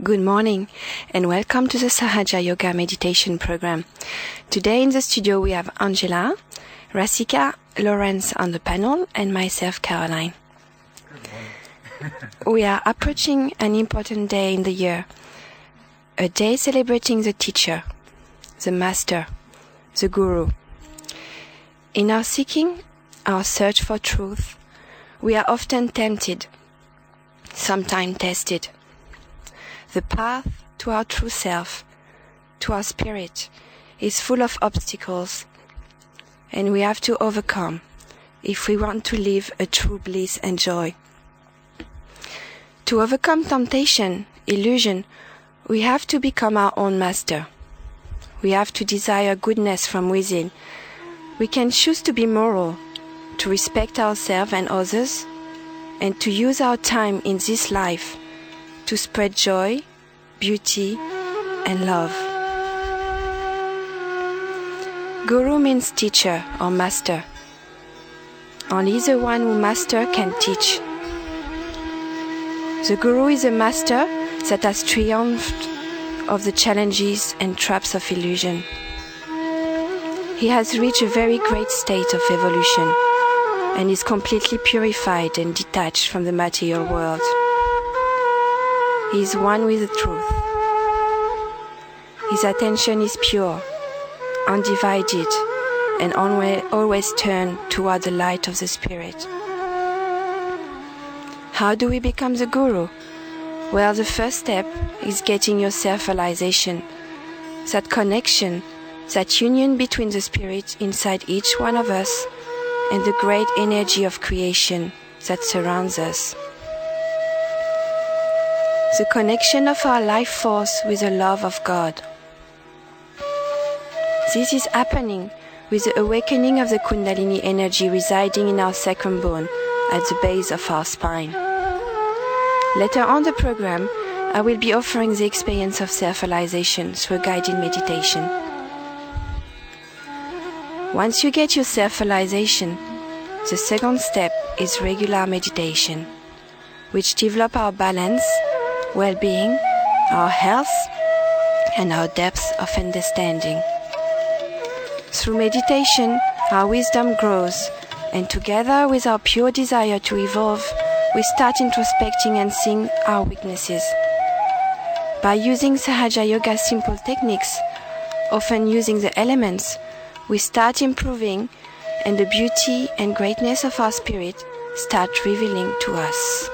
Good morning and welcome to the Sahaja Yoga meditation program. Today in the studio we have Angela, Rasika, Lawrence on the panel and myself, Caroline. Good morning. We are approaching an important day in the year, a day celebrating the teacher, the master, the guru. In our seeking, our search for truth, we are often tempted, sometimes tested. The path to our true self, to our spirit, is full of obstacles, and we have to overcome if we want to live a true bliss and joy. To overcome temptation, illusion, we have to become our own master. We have to desire goodness from within. We can choose to be moral, to respect ourselves and others, and to use our time in this life to spread joy, beauty, and love. Guru means teacher or master. Only the one who master can teach. The Guru is a master that has triumphed of the challenges and traps of illusion. He has reached a very great state of evolution and is completely purified and detached from the material world. He is one with the truth. His attention is pure, undivided, and always turned toward the light of the Spirit. How do we become the Guru? Well, the first step is getting your self-realization, that connection, that union between the Spirit inside each one of us and the great energy of creation that surrounds us. The connection of our life force with the love of God. This is happening with the awakening of the Kundalini energy residing in our sacrum bone at the base of our spine. Later on the program, I will be offering the experience of self-realization through guided meditation. Once you get your self-realization, the second step is regular meditation, which develops our balance, well-being, our health, and our depth of understanding. Through meditation, our wisdom grows, and together with our pure desire to evolve, we start introspecting and seeing our weaknesses. By using Sahaja Yoga's simple techniques, often using the elements, we start improving, and the beauty and greatness of our spirit start revealing to us.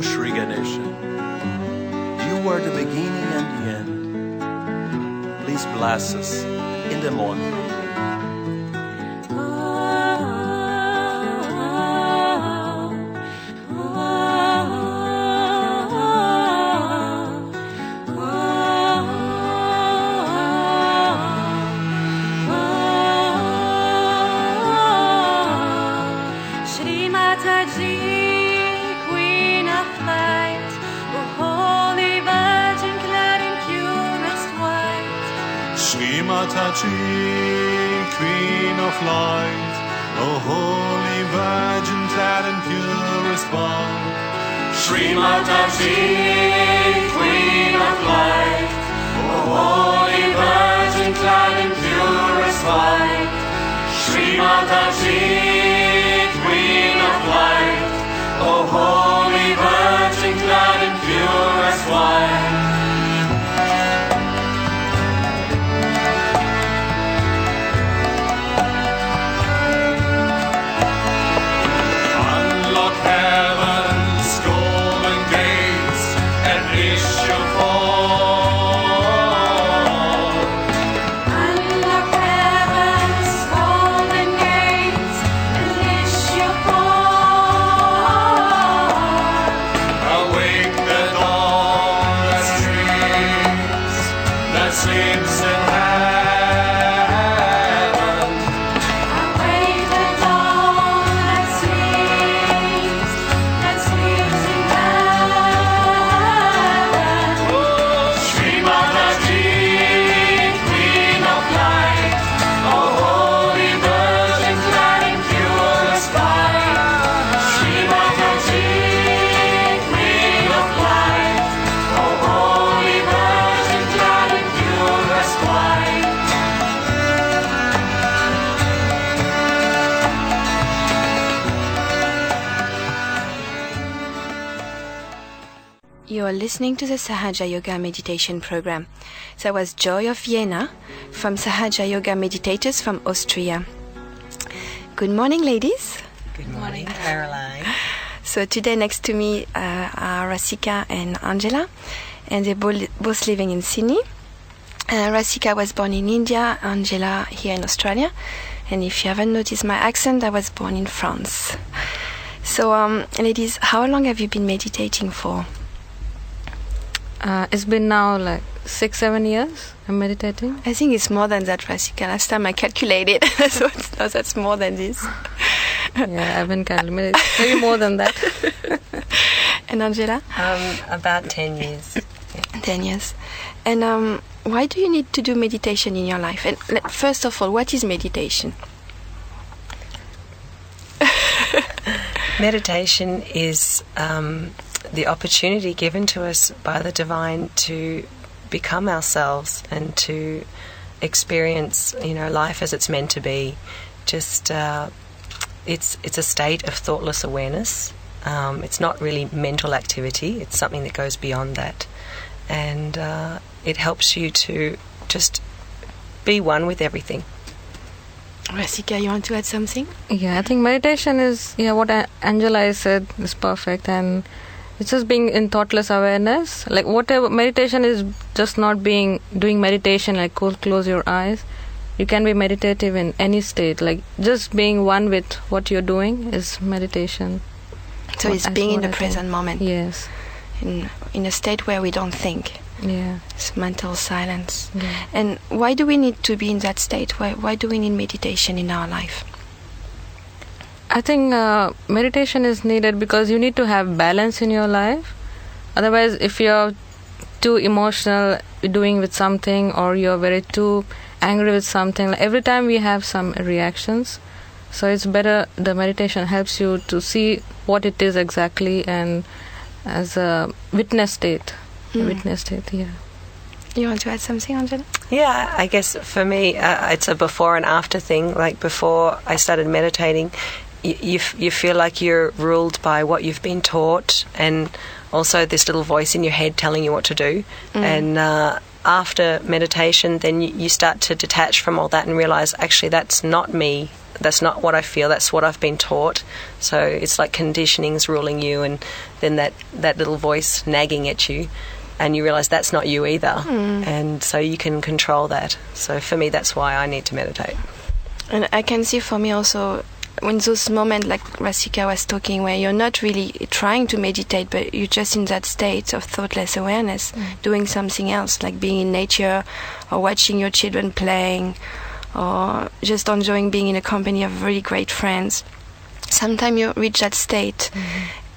Shri Ganesha, you are the beginning and the end. Please bless us in the morning. Shri Mataji, Shri Mataji, Queen of Light, O Holy Virgin, clad in purest white. Shri Mataji, Queen of Light, O Holy Virgin, clad in purest white. Shri Mataji, Queen of Light, sleeps in heaven. I pray that all that sleeps in heaven. Shri Mataji, Queen of Light, O Holy Virgin, glad and pure as fire. Shri Mataji, Queen of Light, O Holy Virgin, glad and pure as white. You are listening to the Sahaja Yoga meditation program. That was Joy of Vienna from Sahaja Yoga meditators from Austria. Good morning, ladies. Good morning, Caroline. So today next to me are Rasika and Angela, and they're both living in Sydney. Rasika was born in India, Angela here in Australia. And if you haven't noticed my accent, I was born in France. So, ladies, how long have you been meditating for? It's been now like 6-7 years I'm meditating. I think it's more than that, Rasika. Last time I calculated, so that's more than this. Yeah, I've been calculating. Maybe more than that. And Angela? About 10 years. 10 years. And why do you need to do meditation in your life? And first of all, what is meditation? Meditation is the opportunity given to us by the divine to become ourselves and to experience, life as it's meant to be. Just it's a state of thoughtless awareness. It's not really mental activity. It's something that goes beyond that, and it helps you to just be one with everything. Rasika, you want to add something? Yeah, I think meditation is, what Angela said is perfect, and it's just being in thoughtless awareness. Like whatever meditation is, just not doing meditation like close your eyes. You can be meditative in any state. Like just being one with what you're doing is meditation. So it's being in the present moment. Yes. In a state where we don't think. Yeah. It's mental silence. Yeah. And why do we need to be in that state? Why do we need meditation in our life? I think meditation is needed because you need to have balance in your life. Otherwise, if you're too emotional doing with something, or you're very too angry with something, like every time we have some reactions. So it's better, the meditation helps you to see what it is exactly, and as a witness state. Witness state, yeah. You want to add something, Angela? Yeah, I guess for me, it's a before and after thing. Like before I started meditating, you feel like you're ruled by what you've been taught, and also this little voice in your head telling you what to do. And after meditation, then you start to detach from all that and realize, actually, that's not me. That's not what I feel. That's what I've been taught. So it's like conditioning's ruling you, and then that little voice nagging at you, and you realize that's not you either. And so you can control that. So for me, that's why I need to meditate. And I can see for me also, when those moments like Rasika was talking, where you're not really trying to meditate, but you're just in that state of thoughtless awareness, doing something else, like being in nature, or watching your children playing, or just enjoying being in a company of really great friends. Sometimes you reach that state,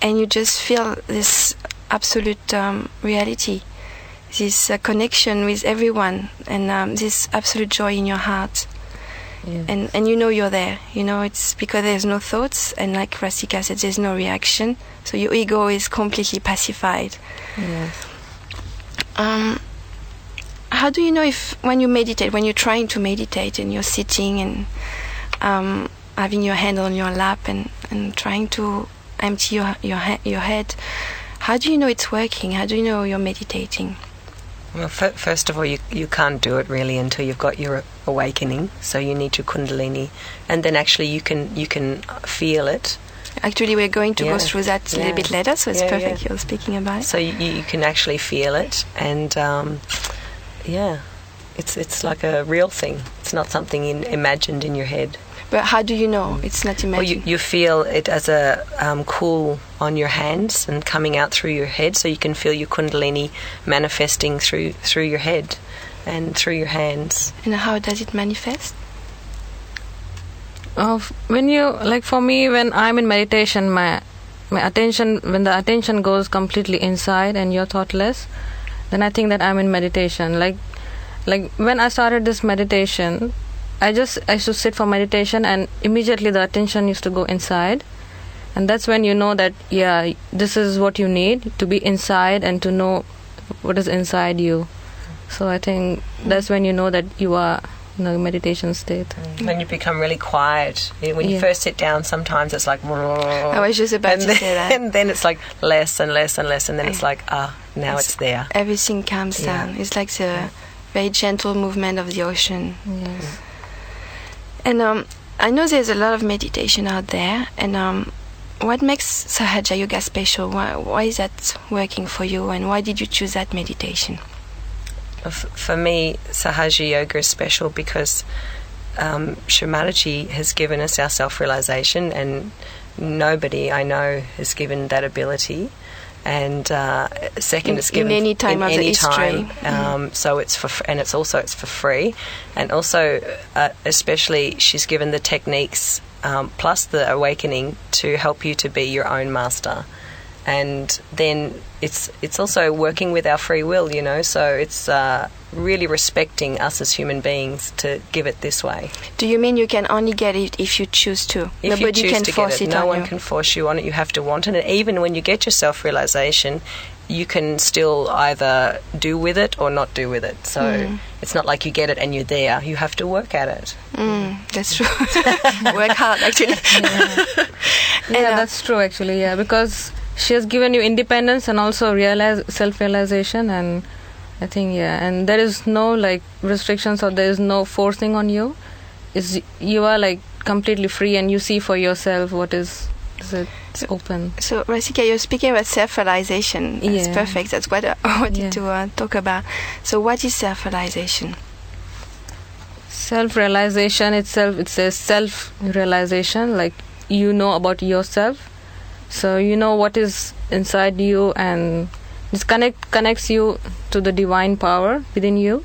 and you just feel this absolute reality, this connection with everyone, and this absolute joy in your heart. Yes. And you're there. It's because there's no thoughts, and like Rasika said, there's no reaction. So your ego is completely pacified. Yes. How do you know if when you meditate, when you're trying to meditate and you're sitting and having your hand on your lap and trying to empty your head, how do you know it's working? How do you know you're meditating? Well, first of all, you can't do it really until you've got your awakening. So you need your kundalini, and then actually you can feel it. Actually, we're going to go through that a little bit later, so it's perfect you're speaking about it. So you can actually feel it, and it's like a real thing. It's not something imagined in your head. But how do you know it's not imagined? Well, you feel it as a cool on your hands and coming out through your head, so you can feel your kundalini manifesting through your head. and through your hands. And how does it manifest? When you, like for me, when I'm in meditation, my attention, when the attention goes completely inside and you're thoughtless, then I think that I'm in meditation. Like when I started this meditation, I used to sit for meditation, and immediately the attention used to go inside, and that's when you know that this is what you need, to be inside and to know what is inside you. So I think that's when you know that you are in a meditation state. When you become really quiet, when you first sit down, sometimes it's like. I was just about to say that. And then it's like less and less and less, and then it's like now it's there. Everything calms down. It's like the very gentle movement of the ocean. Yes. And I know there's a lot of meditation out there, and what makes Sahaja Yoga special? Why is that working for you, and why did you choose that meditation? For me, Sahaja Yoga is special because Shri Mataji has given us our self-realization, and nobody I know has given that ability. And second, it's given in any time in of any the history. time. So it's for free, and also especially she's given the techniques plus the awakening to help you to be your own master. And then it's also working with our free will, you know, so it's really respecting us as human beings to give it this way. Do you mean you can only get it if you choose to? If Nobody you choose can to force get it, it no on one you. can force you on it. You have to want it. And even when you get your self-realization, you can still either do with it or not do with it. So it's not like you get it and you're there. You have to work at it. That's true. Work hard, actually. Yeah, that's true actually, because she has given you independence and also self-realization, and I think and there is no like restrictions, or there is no forcing on you. You are like completely free, and you see for yourself what is it. It's open. So Rasika, you're speaking about self-realization. That's perfect. That's what I wanted to talk about. So what is self-realization? Self-realization itself, it's a self-realization, like you know about yourself. So you know what is inside you, and this connects you to the divine power within you.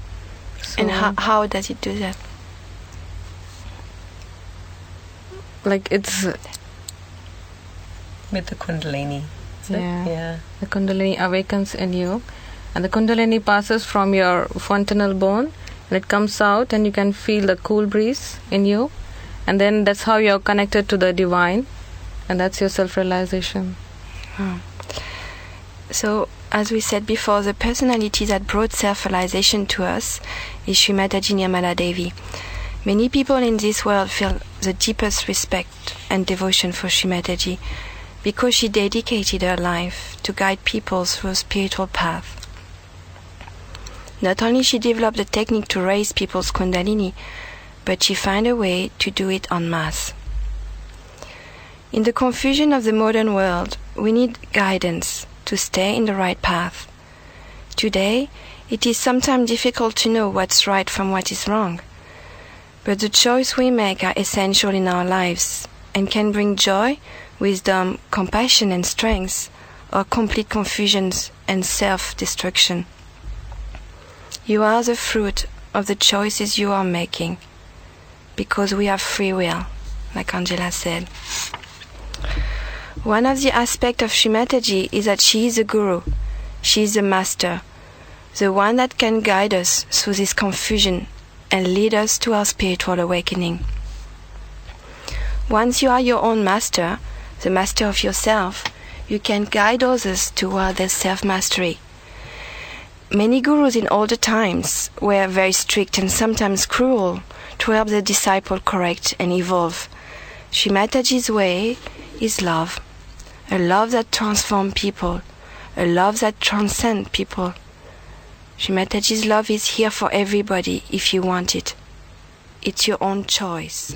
So And how does it do that? like it's With the Kundalini. the Kundalini awakens in you, and the Kundalini passes from your fontanel bone, and it comes out, and you can feel the cool breeze in you, and then that's how you're connected to the divine, and that's your self-realization. So, as we said before, the personality that brought self-realization to us is Shri Mataji Nirmala Devi. Many people in this world feel the deepest respect and devotion for Shri Mataji because she dedicated her life to guide people through a spiritual path. Not only she developed the technique to raise people's Kundalini, but she found a way to do it en masse. In the confusion of the modern world, we need guidance to stay in the right path. Today, it is sometimes difficult to know what's right from what is wrong, but the choices we make are essential in our lives and can bring joy, wisdom, compassion and strength, or complete confusion and self-destruction. You are the fruit of the choices you are making, because we have free will, like Angela said. One of the aspects of Shri Mataji is that she is a guru. She is the master, the one that can guide us through this confusion and lead us to our spiritual awakening. Once you are your own master, the master of yourself, you can guide others toward their self-mastery. Many gurus in older times were very strict and sometimes cruel to help their disciple correct and evolve. Shri Mataji's way is love, a love that transforms people, a love that transcends people. Shri Mataji's love is here for everybody if you want it. It's your own choice.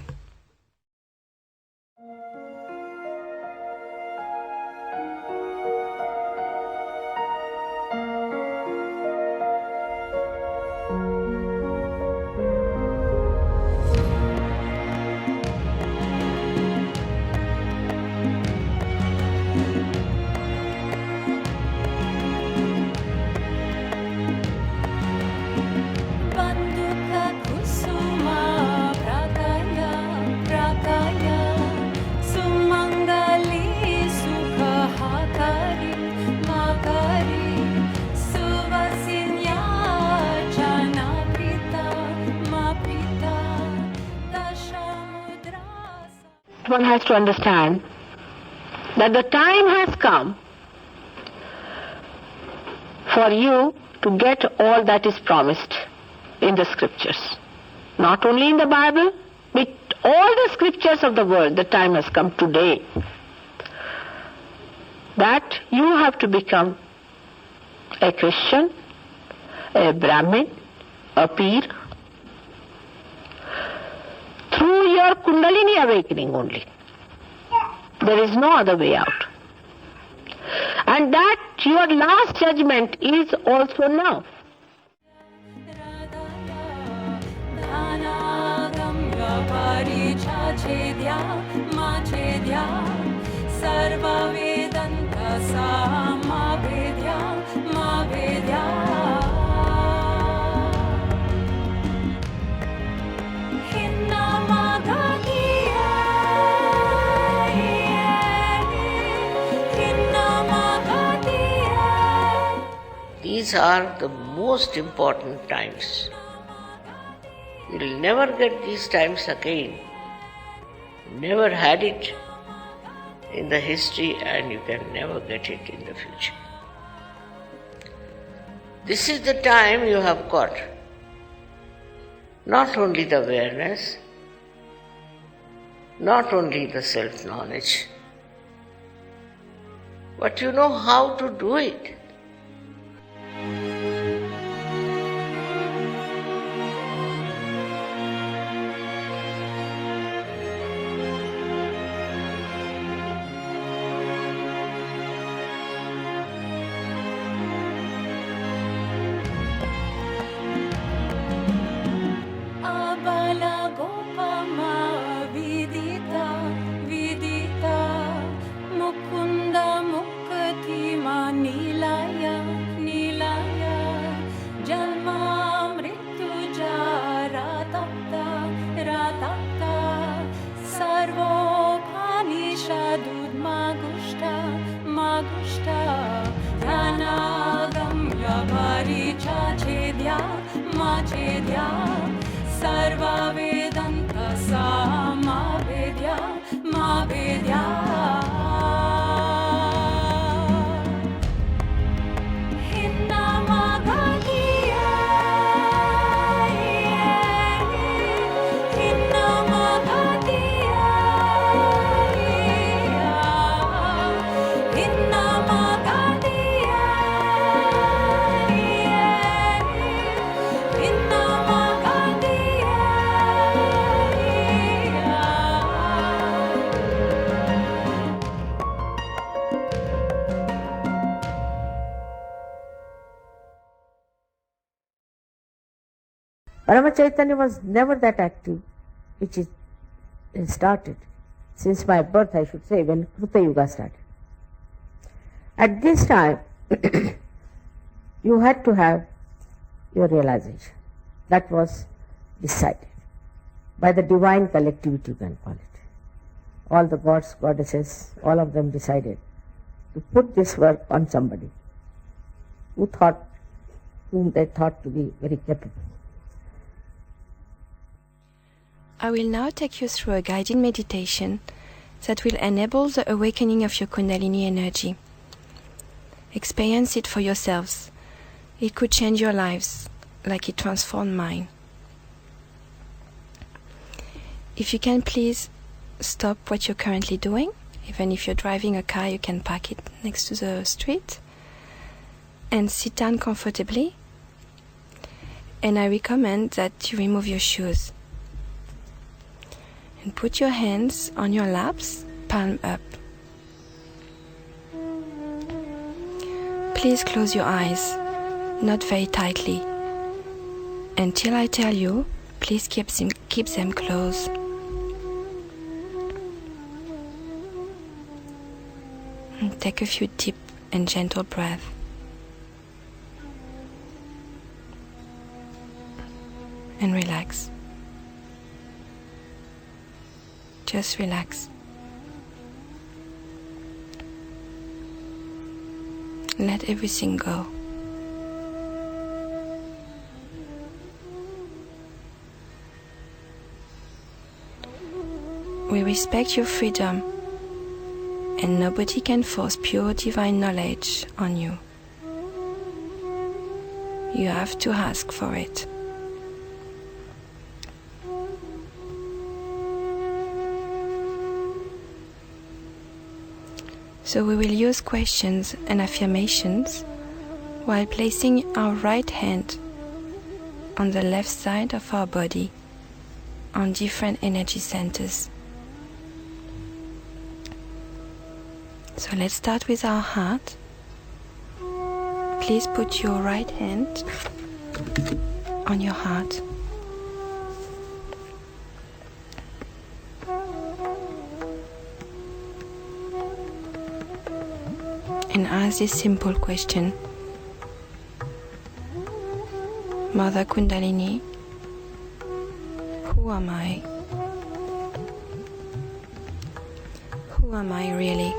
one has to understand that the time has come for you to get all that is promised in the scriptures. Not only in the Bible, but all the scriptures of the world, the time has come today that you have to become a Christian, a Brahmin, a Peer, through your Kundalini awakening only. There is no other way out. And that your last judgment is also now. These are the most important times. You'll never get these times again. Never had it in the history and you can never get it in the future. This is the time you have got not only the awareness, not only the self-knowledge, but you know how to do it. Parama Chaitanya was never that active, which is started since my birth, I should say, when Kruta Yuga started. At this time, you had to have your realization. That was decided by the divine collectivity, you can call it. All the gods, goddesses, all of them decided to put this work on somebody whom they thought to be very capable. I will now take you through a guided meditation that will enable the awakening of your Kundalini energy. Experience it for yourselves. It could change your lives like it transformed mine. If you can, please stop what you're currently doing. Even if you're driving a car, you can park it next to the street. And sit down comfortably. And I recommend that you remove your shoes. And put your hands on your laps, palm up. Please close your eyes, not very tightly. Until I tell you, please keep them closed. And take a few deep and gentle breaths. And relax. Just relax. Let everything go. We respect your freedom, and nobody can force pure divine knowledge on you. You have to ask for it. So we will use questions and affirmations while placing our right hand on the left side of our body on different energy centers. So let's start with our heart. Please put your right hand on your heart. And ask this simple question. Mother Kundalini, who am I? Who am I really?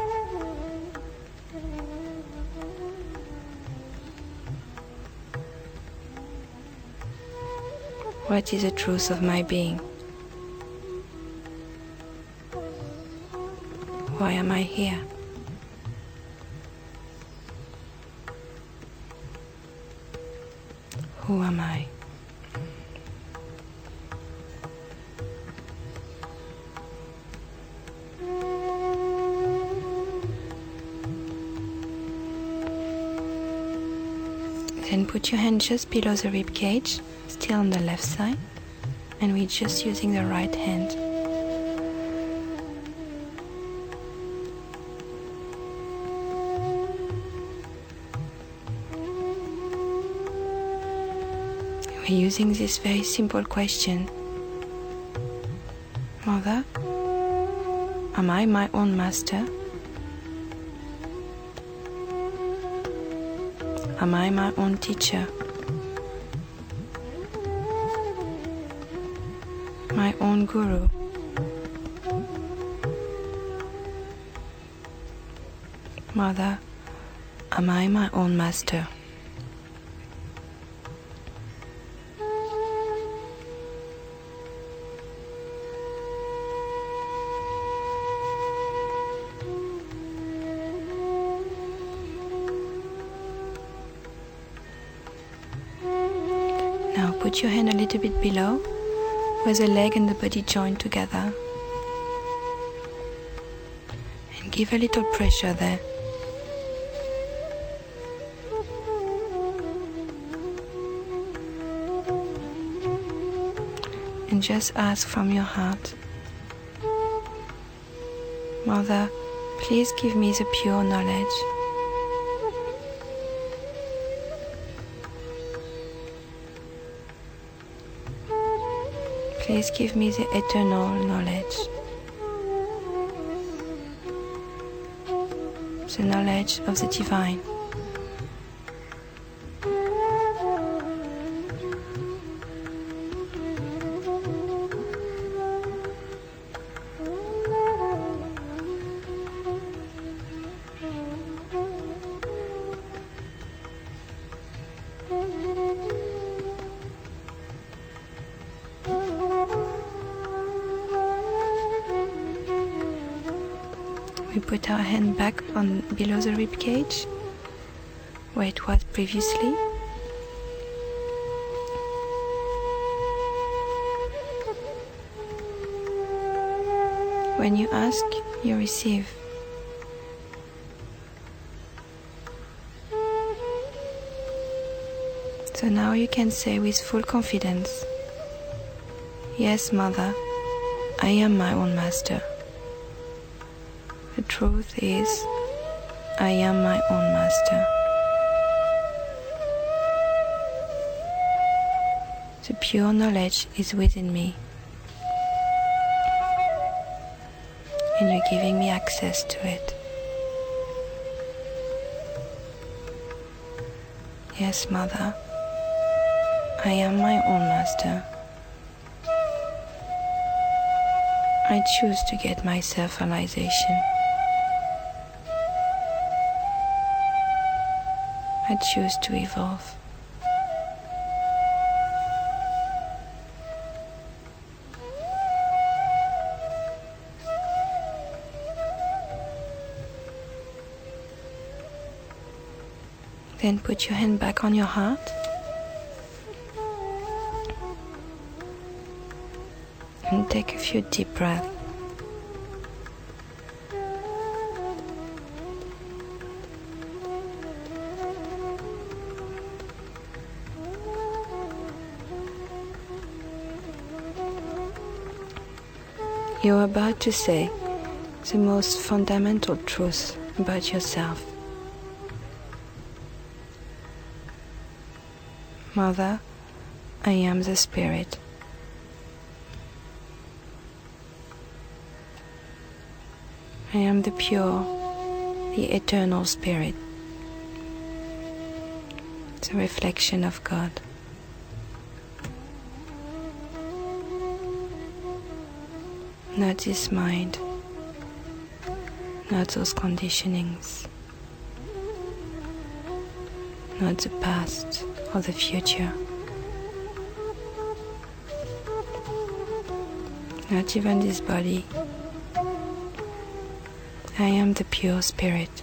What is the truth of my being? Why am I here? Who am I? Then put your hand just below the rib cage, still on the left side, and we're just using the right hand. We're using this very simple question. Mother, am I my own master? Am I my own teacher? My own guru? Mother, am I my own master? Now put your hand a little bit below, where the leg and the body join together. And give a little pressure there. And just ask from your heart, Mother, please give me the pure knowledge. Please give me the eternal knowledge, the knowledge of the divine. We put our hand back on below the rib cage, where it was previously. When you ask, you receive. So now you can say with full confidence, Yes, Mother, I am my own master. The truth is, I am my own master. The pure knowledge is within me, and you're giving me access to it. Yes, Mother, I am my own master. I choose to get my self-realization. I choose to evolve. Then put your hand back on your heart. And take a few deep breaths. You're about to say the most fundamental truth about yourself. Mother, I am the Spirit. I am the pure, the eternal Spirit, the reflection of God. Not this mind, not those conditionings, not the past or the future, not even this body. I am the pure Spirit.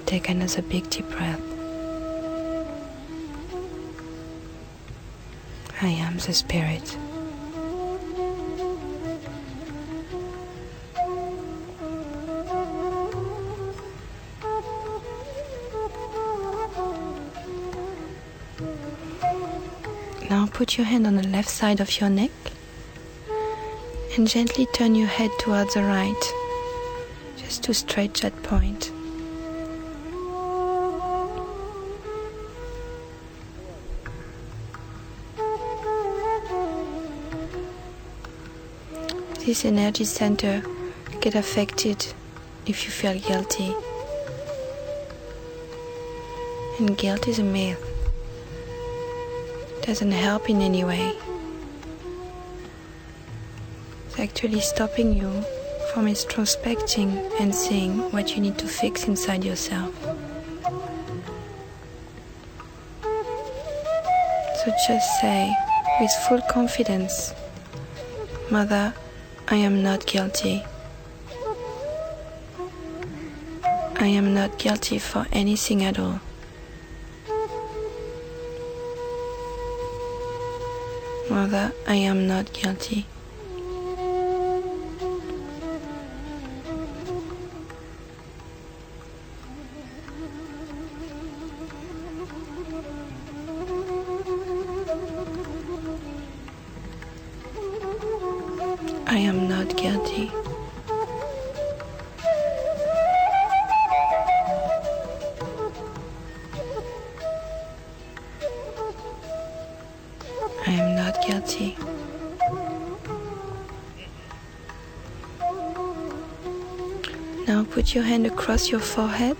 Take another big deep breath. I am the Spirit. Now put your hand on the left side of your neck and gently turn your head towards the right, just to stretch that point. This energy center get affected if you feel guilty. And guilt is a myth. It doesn't help in any way. It's actually stopping you from introspecting and seeing what you need to fix inside yourself. So just say with full confidence, Mother, I am not guilty. I am not guilty for anything at all. Mother, I am not guilty. I am not guilty. I am not guilty. Now put your hand across your forehead.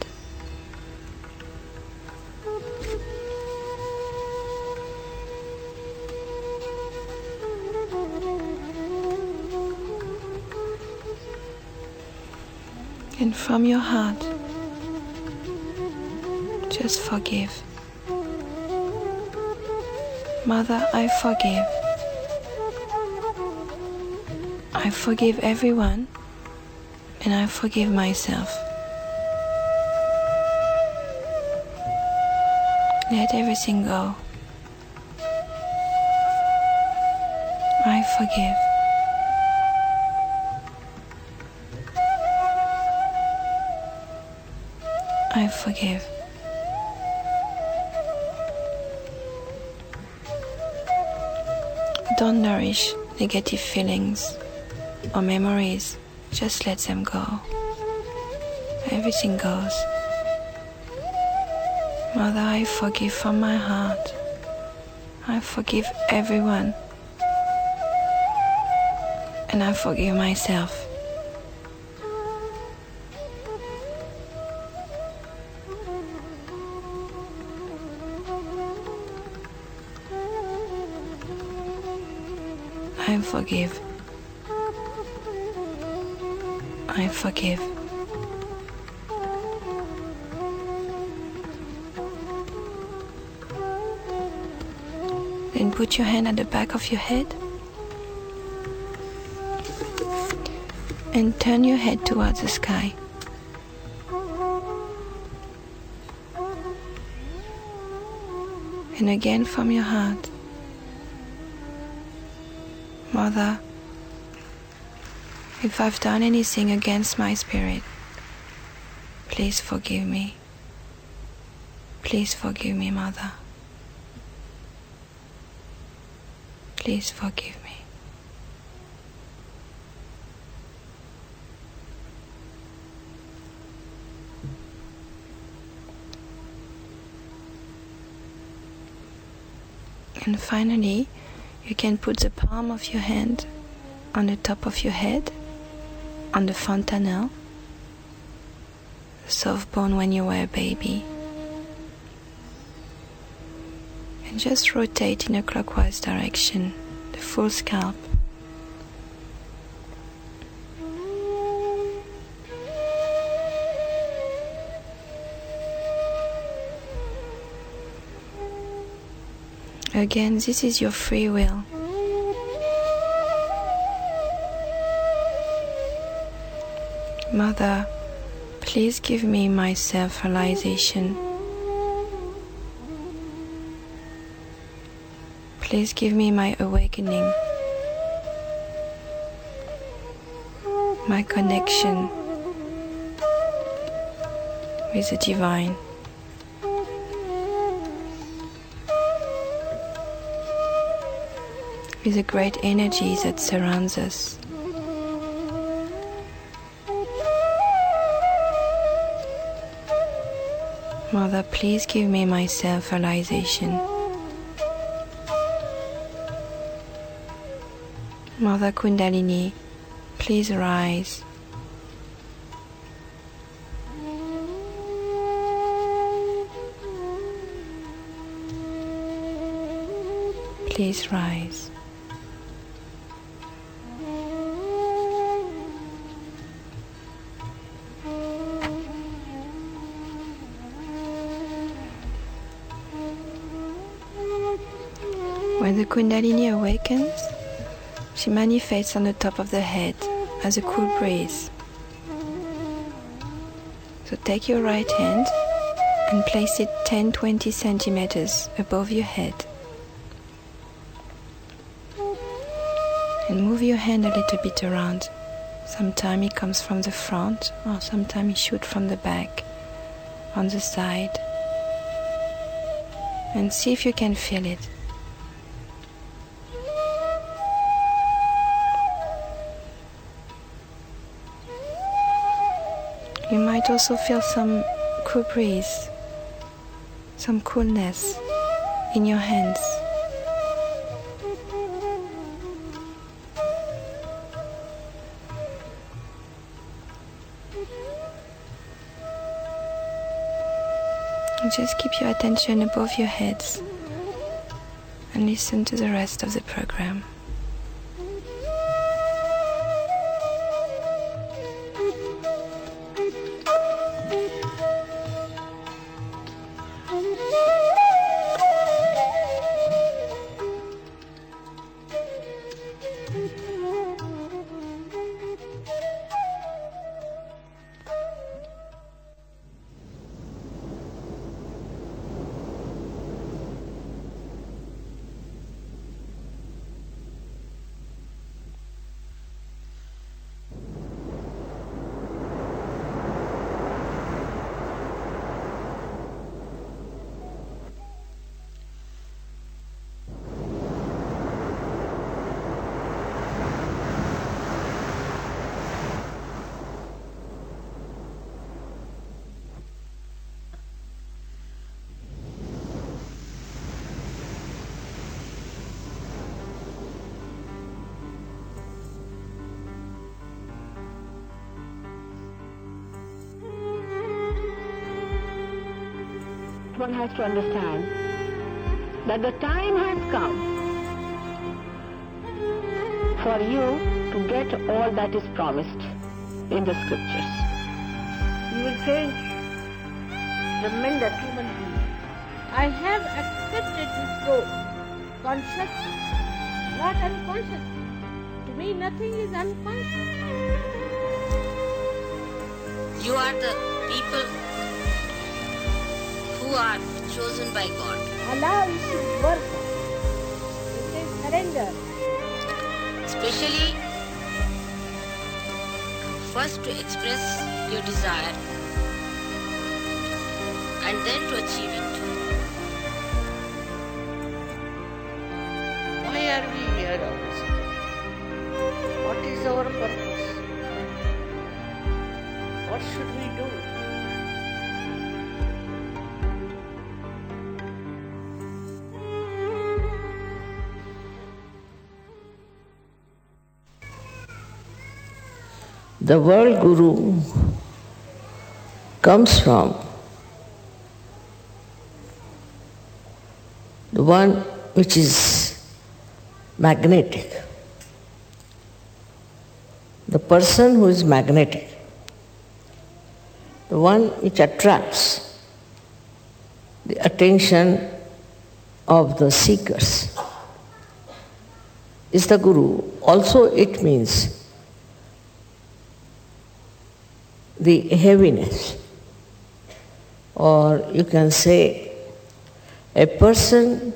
And from your heart, just forgive. Mother, I forgive. I forgive everyone, and I forgive myself. Let everything go. I forgive. I forgive. Don't nourish negative feelings or memories. Just let them go. Everything goes. Mother, I forgive from my heart. I forgive everyone. And I forgive myself. I forgive. I forgive. Then put your hand at the back of your head and turn your head towards the sky. And again from your heart. Mother, if I've done anything against my spirit, please forgive me. Please forgive me, Mother. Please forgive me. And finally, you can put the palm of your hand on the top of your head, on the fontanelle, the soft bone when you were a baby. And just rotate in a clockwise direction, the full scalp. Again, this is your free will. Mother, please give me my self-realization. Please give me my awakening, my connection with the divine. With the great energy that surrounds us. Mother, please give me my self-realization. Mother Kundalini, please rise. Please rise. When the Kundalini awakens, she manifests on the top of the head as a cool breeze. So take your right hand and place it 10-20 centimeters above your head. And move your hand a little bit around. Sometimes it comes from the front, or sometimes it shoots from the back, on the side. And see if you can feel it. You might also feel some cool breeze, some coolness in your hands. And just keep your attention above your heads and listen to the rest of the program. One has to understand that the time has come for you to get all that is promised in the scriptures. You will change tremendous human being. I have accepted this role consciously, not unconsciously. To me, nothing is unconscious. You are the people who are chosen by God. allow it to work out. It is surrender. Especially first to express your desire and then to achieve it. Why are we here also? What is our purpose? What should we do? The world guru comes from the one which is magnetic. The person who is magnetic, the one which attracts the attention of the seekers, is the guru. Also, it means the heaviness, or you can say a person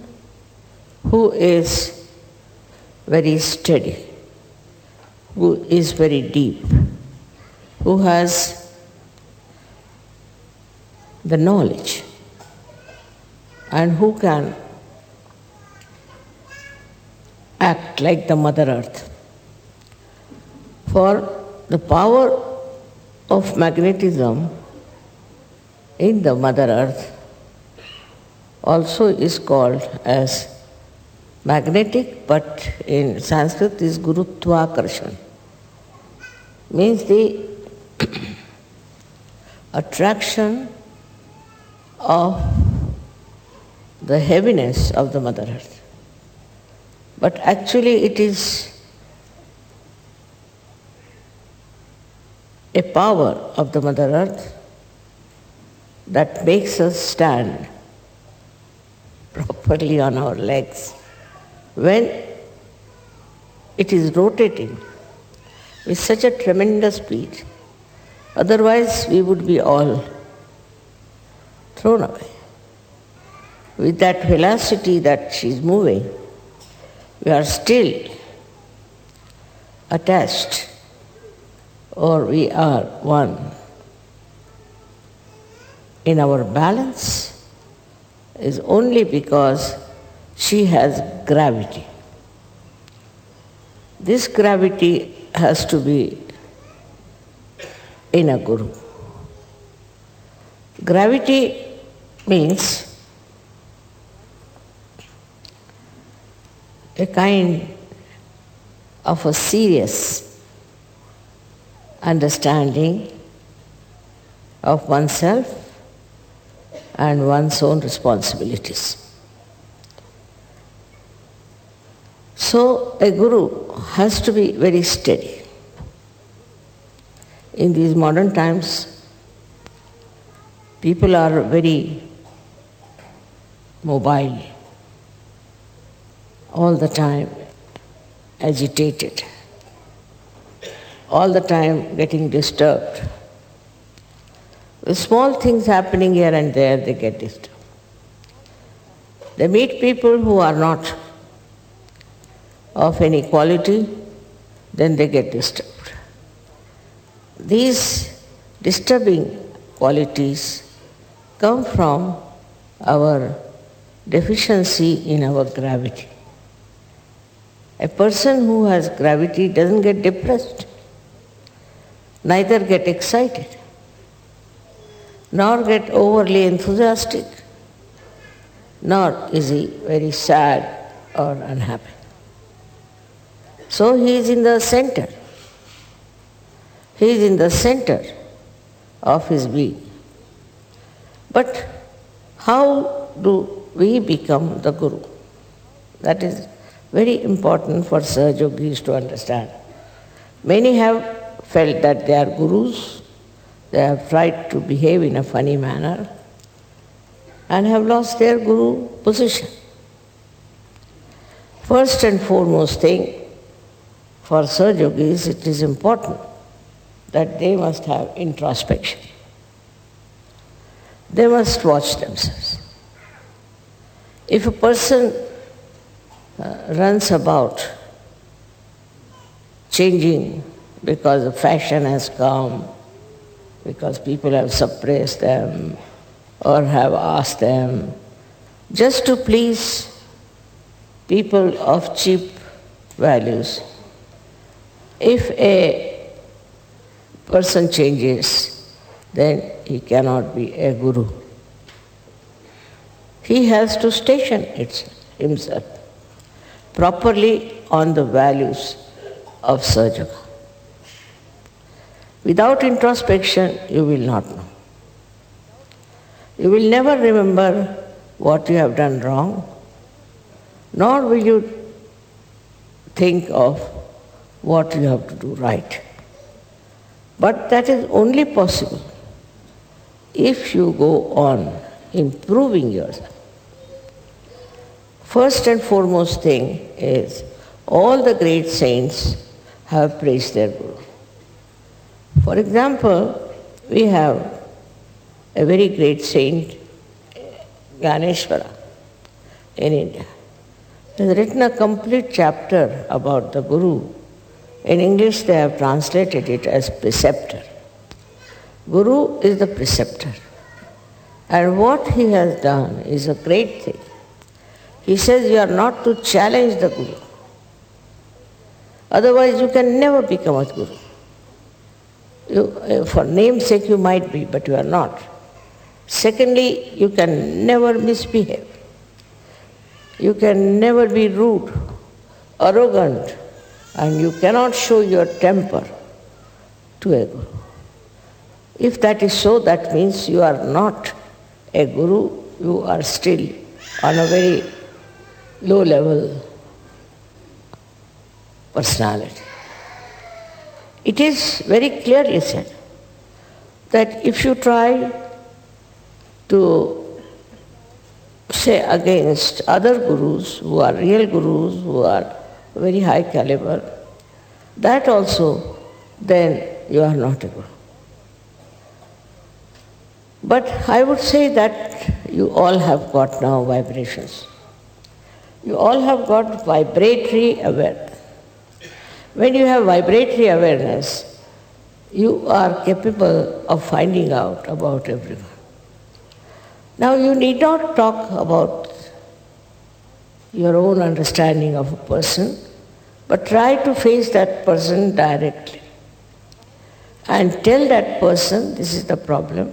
who is very steady, who is very deep, who has the knowledge, and who can act like the Mother Earth. For the power of magnetism in the Mother Earth also is called as magnetic, but in Sanskrit is Gurutvakarshana. Means the attraction of the heaviness of the Mother Earth. But actually it is a power of the Mother Earth that makes us stand properly on our legs when it is rotating with such a tremendous speed. Otherwise, we would be all thrown away. With that velocity that she is moving, we are still attached, or we are one. In our balance is only because she has gravity. This gravity has to be in a guru. Gravity means a kind of a serious understanding of oneself and one's own responsibilities. So a guru has to be very steady. In these modern times, people are very mobile, all the time agitated, all the time getting disturbed. With small things happening here and there, they get disturbed. They meet people who are not of any quality, then they get disturbed. These disturbing qualities come from our deficiency in our gravity. A person who has gravity doesn't get depressed, neither get excited, nor get overly enthusiastic, nor is he very sad or unhappy. So he is in the center. He is in the center of his being. But how do we become the guru? That is very important for Sahaja Yogis to understand. Many have felt that they are gurus, they have tried to behave in a funny manner and have lost their guru position. First and foremost thing, for Sahaja Yogis, it is important that they must have introspection. They must watch themselves. If a person runs about changing because the fashion has come, because people have suppressed them or have asked them, just to please people of cheap values, if a person changes, then he cannot be a guru. He has to station himself properly on the values of Sahaja Yoga. Without introspection, you will not know. You will never remember what you have done wrong, nor will you think of what you have to do right. But that is only possible if you go on improving yourself. First and foremost thing is, all the great saints have praised their Guru. For example, we have a very great saint, Ganeshwara, in India. He has written a complete chapter about the Guru. In English they have translated it as preceptor. Guru is the preceptor. And what he has done is a great thing. He says you are not to challenge the Guru. Otherwise you can never become a Guru. For name's sake you might be, but you are not. Secondly, you can never misbehave. You can never be rude, arrogant, and you cannot show your temper to a Guru. If that is so, that means you are not a Guru, you are still on a very low level personality. It is very clearly said that if you try to say against other gurus who are real gurus, who are very high caliber, that also, then you are not a guru. But I would say that you all have got now vibrations. You all have got vibratory awareness. When you have vibratory awareness, you are capable of finding out about everyone. Now you need not talk about your own understanding of a person, but try to face that person directly and tell that person this is the problem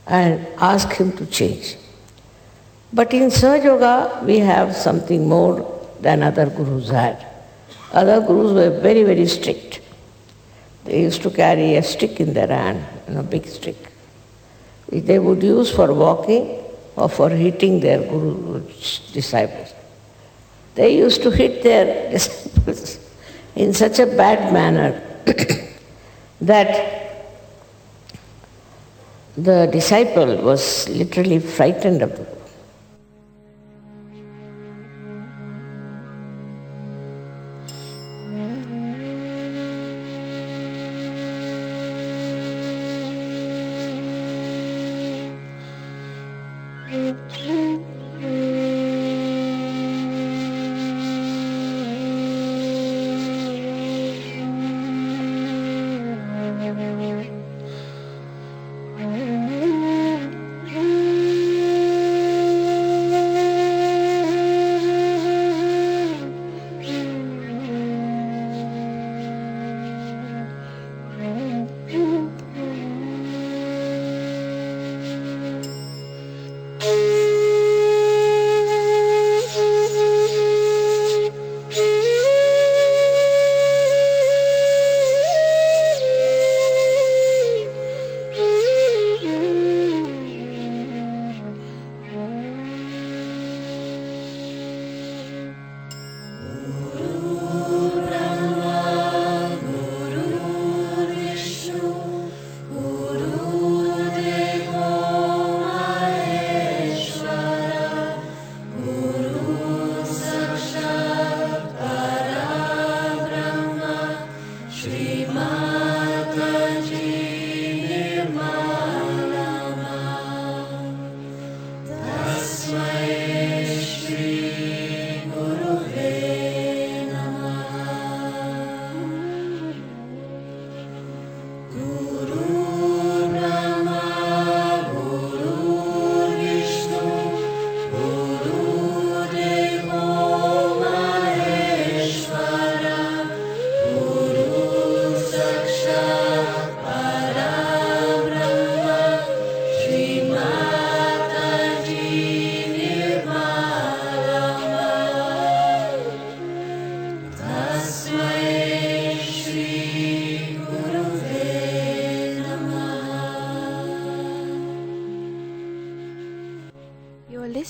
and ask him to change. But in Sahaja Yoga, we have something more than other gurus had. Other gurus were very, very strict. They used to carry a stick in their hand, a big stick, which they would use for walking or for hitting their disciples. They used to hit their disciples in such a bad manner that the disciple was literally frightened of the Guru.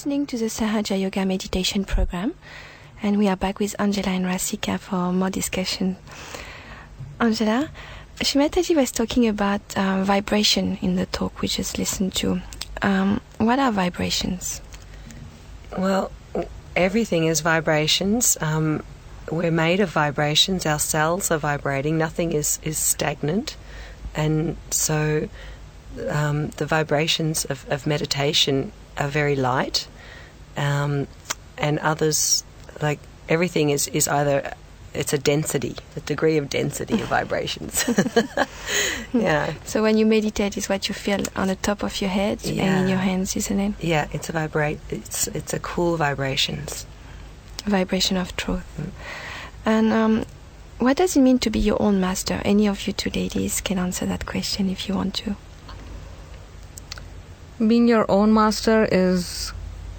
listening to the Sahaja Yoga meditation program, and we are back with Angela and Rasika for more discussion. Angela, Shri Mataji was talking about vibration in the talk we just listened to. What are vibrations? Well, everything is vibrations. We're made of vibrations. Our cells are vibrating. Nothing is stagnant. And so the vibrations of meditation are very light. And others, like everything is either, it's a density, the degree of density of vibrations. Yeah. So when you meditate, is what you feel on the top of your head and in your hands, isn't it? Yeah, it's a cool vibrations. Vibration of truth. And what does it mean to be your own master? Any of you two ladies can answer that question if you want to. Being your own master is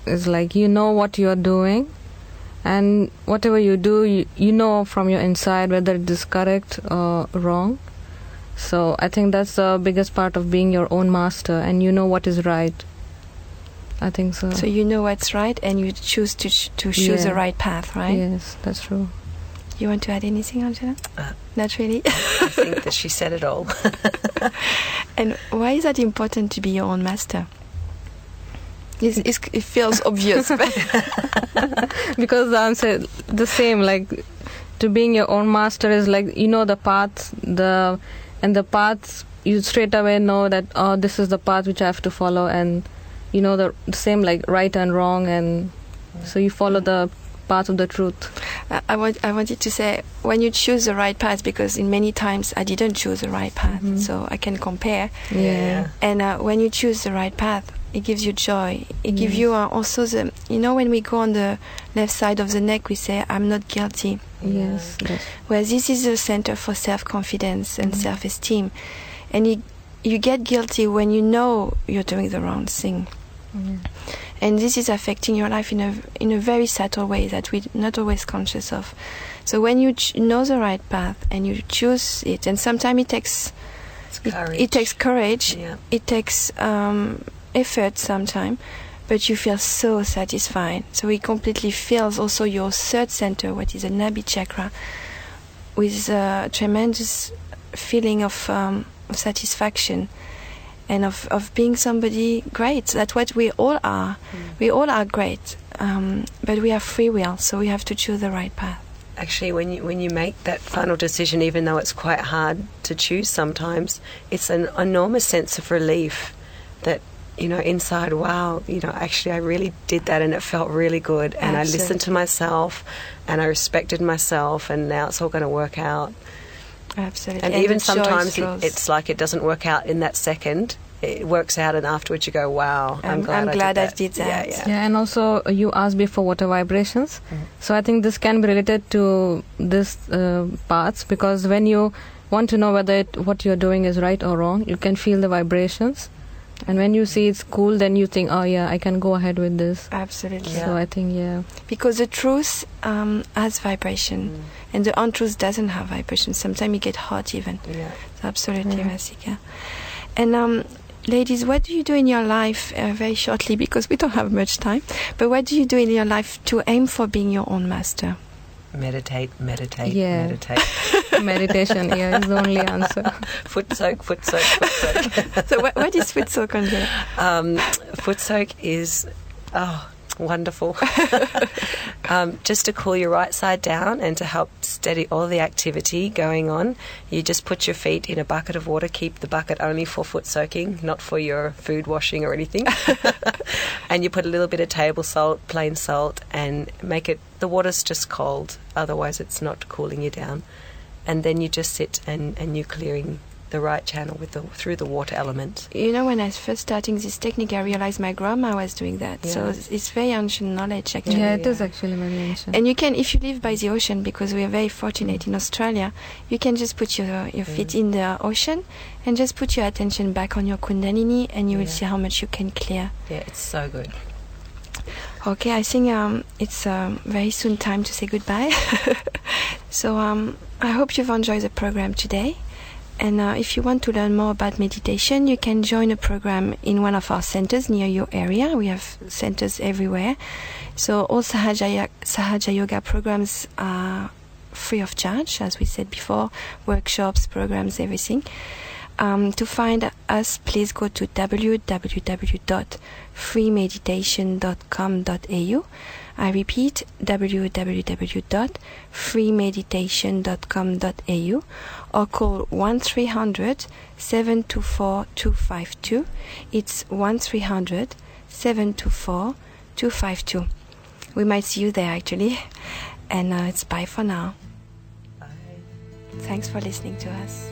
like you know what you are doing, and whatever you do, you know from your inside whether it is correct or wrong. So I think that's the biggest part of being your own master, and you know what is right. I think so. So you know what's right, and you choose to choose the right path, right? Yes, that's true. You want to add anything, Angela? Not really. I think that she said it all. And why is that important to be your own master? It feels obvious. Because the answer is the same. Like, to being your own master is like, you know the path, and the path, you straight away know that, oh, this is the path which I have to follow, and you know the same, like right and wrong, and so you follow the path of the truth. I wanted to say, when you choose the right path, because in many times I didn't choose the right path, so I can compare. Yeah. And when you choose the right path, it gives you joy. It gives you also when we go on the left side of the neck, we say, I'm not guilty. Yes. Whereas this is the center for self-confidence and self-esteem. And you get guilty when you know you're doing the wrong thing. And this is affecting your life in a very subtle way that we're not always conscious of. So when you know the right path and you choose it, and sometimes it takes courage. It takes courage. Yeah. It takes effort sometimes, but you feel so satisfied. So it completely fills also your third center, what is the Nabi chakra, with a tremendous feeling of satisfaction. And of being somebody great. That's what we all are. We all are great, but we have free will, so we have to choose the right path. Actually, when you make that final decision, even though it's quite hard to choose sometimes, it's an enormous sense of relief that, inside, wow, actually I really did that and it felt really good, and I listened to myself and I respected myself, and now it's all going to work out. Absolutely. And even sometimes it's like it doesn't work out in that second. It works out, and afterwards you go, wow, I'm glad I did that. Yeah, and also you asked before what are vibrations. So I think this can be related to this parts, because when you want to know whether what you're doing is right or wrong, you can feel the vibrations. And when you see it's cool, then you think, oh yeah, I can go ahead with this. Absolutely. So I think, because the truth has vibration, and the untruth doesn't have vibration. Sometimes you get hot even. Yeah. So absolutely, Rasika. And ladies, what do you do in your life, very shortly, because we don't have much time, but what do you do in your life to aim for being your own master? Meditate. Yeah. Meditation, is the only answer. Foot soak. So what is foot soak, Angela? Foot soak is wonderful. Just to cool your right side down and to help steady all the activity going on, you just put your feet in a bucket of water. Keep the bucket only for foot soaking, not for your food washing or anything. And you put a little bit of table salt, plain salt, and the water's just cold, otherwise it's not cooling you down. And then you just sit and you're clearing the right channel through the water element. When I was first starting this technique, I realized my grandma was doing that. Yeah. So it's very ancient knowledge, actually. Yeah, it is actually very ancient. And you can, if you live by the ocean, because we are very fortunate in Australia, you can just put your feet in the ocean and just put your attention back on your Kundalini, and you will see how much you can clear. Yeah, it's so good. Okay, I think it's very soon time to say goodbye. So I hope you've enjoyed the program today. And if you want to learn more about meditation, you can join a program in one of our centers near your area. We have centers everywhere. So all Sahaja Yoga programs are free of charge, as we said before, workshops, programs, everything. To find us, please go to www.freemeditation.com.au. I repeat, www.freemeditation.com.au, or call 1300-724-252. It's 1300-724-252. We might see you there, actually. And it's bye for now. Bye. Thanks for listening to us.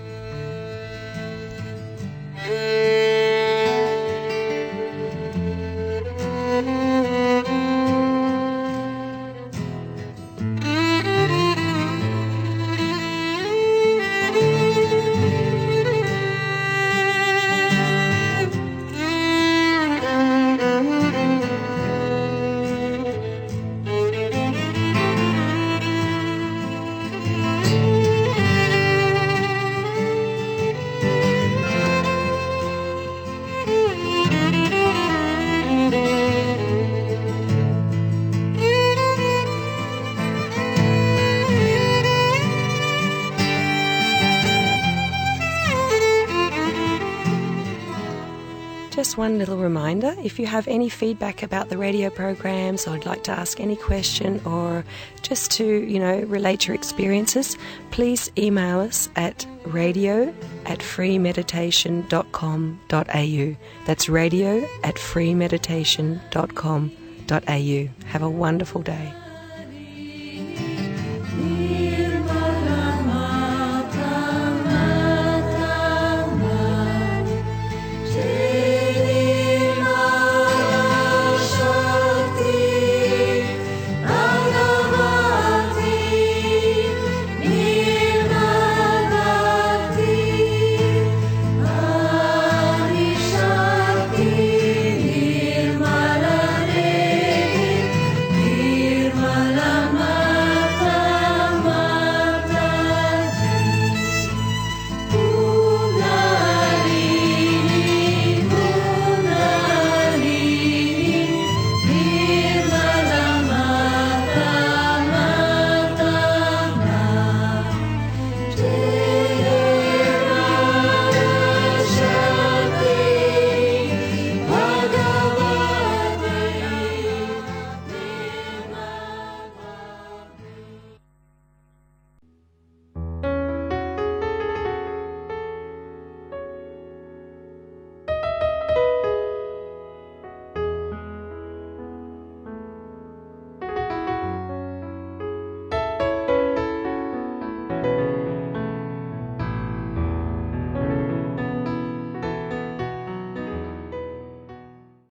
Just one little reminder, if you have any feedback about the radio programs or would like to ask any question or just to, relate your experiences, please email us at radio@freemeditation.com.au. That's radio@freemeditation.com.au. Have a wonderful day.